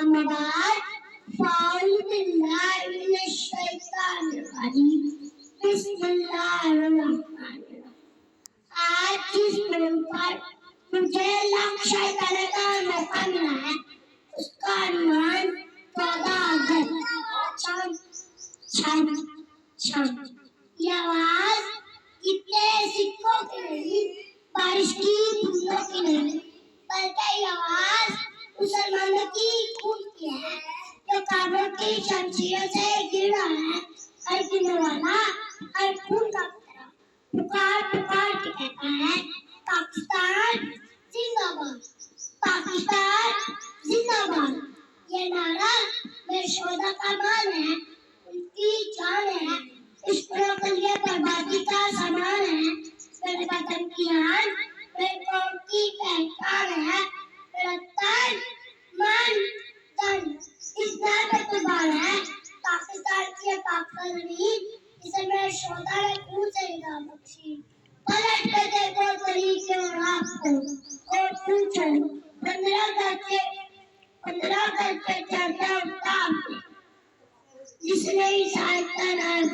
أما بعد فأعوذ بالله من الشيطان الرجيم بسم الله الرحمن الرحيم आज जिस दिन पर मुझे लक्ष्य करने का मौका मिला है उसका अनुमान 14 अगस्त ये आवाज कितने सिक्कों की नहीं, बारिश की बूंदों की नहीं, बल्कि ये आवाज मुसलमानों की खून की है जो काबों की शमशीरों से गिर रहा है। हर गिरने वाला हर खून का पुतला पुकार पुकार के कहता है पाकिस्तान जिंदाबाद, पाकिस्तान जिंदाबाद। ये नारा मेरे शोधा का मान है, उनकी जान है, इस के लिए बर्बादी का सामान है। मेरे वतन की आन, मेरे कौम की पहचान है, मेरा तन मन धन इस नाम पे कुर्बान है। पाकिस्तान की पाकिस्तान जमीन इसे मेरे शोधा ने खून से निकाल बख्शी। पलट कर देखो तरीके और आपको और पूछो 15 करके चढ़ता उठता जिसने इस आयत का नाम